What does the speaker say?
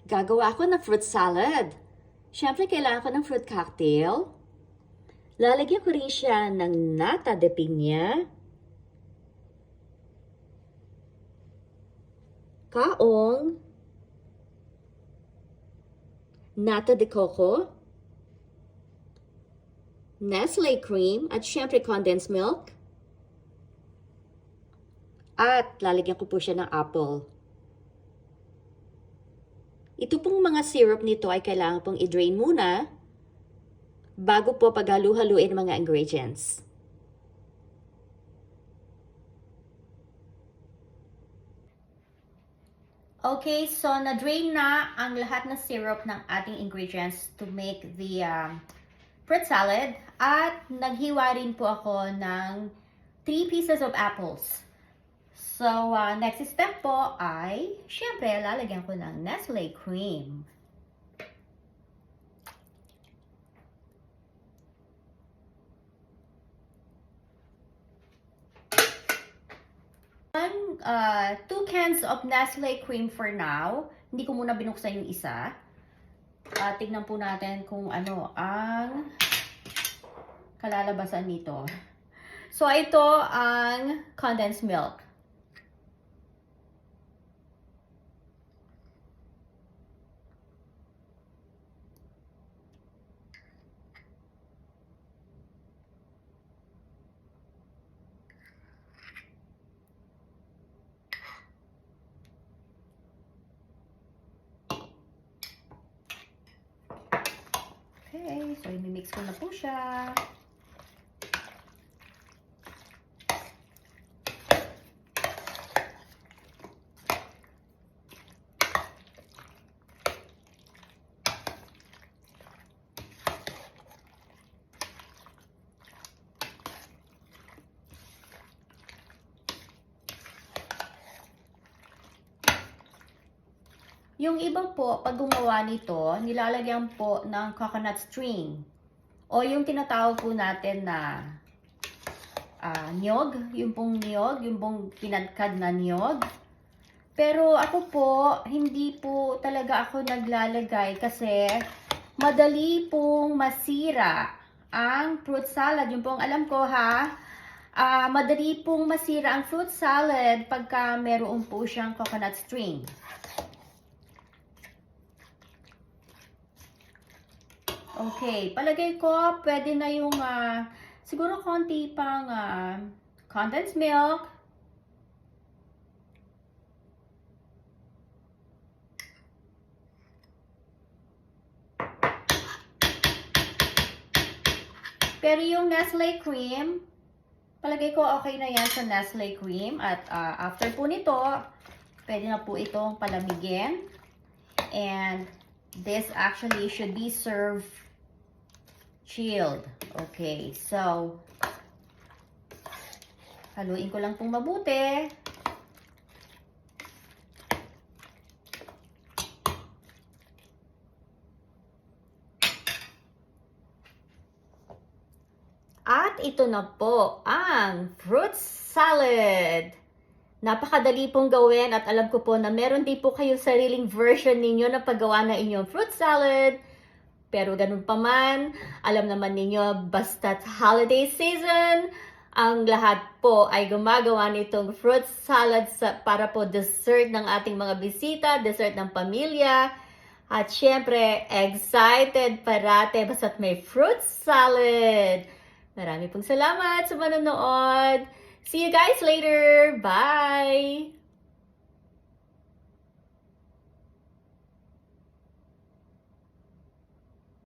Gagawa ako ng fruit salad. Siyempre, kailangan ko ng fruit cocktail. Lalagyan ko rin siya ng nata de piña, kaong, nata de coco, Nestle cream, at syempre condensed milk. At lalagyan ko po siya ng apple. Ito pong mga syrup nito ay kailangan pong i-drain muna bago po paghalu-haluin mga ingredients. Okay, so na-drain na ang lahat ng syrup ng ating ingredients to make the fruit salad. At naghiwa rin po ako ng 3 pieces of apples. So, next step po ay, syempre, lalagyan ko ng Nestle cream. Two cans of Nestle cream for now. Hindi ko muna binuksan yung isa. Tignan po natin kung ano ang kalalabasan nito. So, ito ang condensed milk. Okay, so i-mix ko na po siya. Yung iba po, pag gumawa nito, nilalagyan po ng coconut string. O yung tinatawag po natin na niyog. Yung pong niyog, yung pong pinadkad na niyog. Pero ako po, hindi po talaga ako naglalagay kasi madali pong masira ang fruit salad. Yung pong alam ko ha, madali pong masira ang fruit salad pagka meron po siyang coconut string. Okay, palagay ko pwede na yung siguro konti pang condensed milk. Pero yung Nestle cream, palagay ko okay na yan sa Nestle cream. At after po nito, pwede na po itong palamigin. And this actually should be served chilled. Okay, so haluin ko lang pong mabuti. At ito na po ang fruit salad. Napakadali pong gawin at alam ko po na meron din po kayo sariling version ninyo na paggawa na inyong fruit salad. Pero ganun pa man, alam naman ninyo, basta't holiday season, ang lahat po ay gumagawa nitong fruit salad para po dessert ng ating mga bisita, dessert ng pamilya. At syempre, excited parate basta't may fruit salad. Marami pong salamat sa manonood. See you guys later. Bye!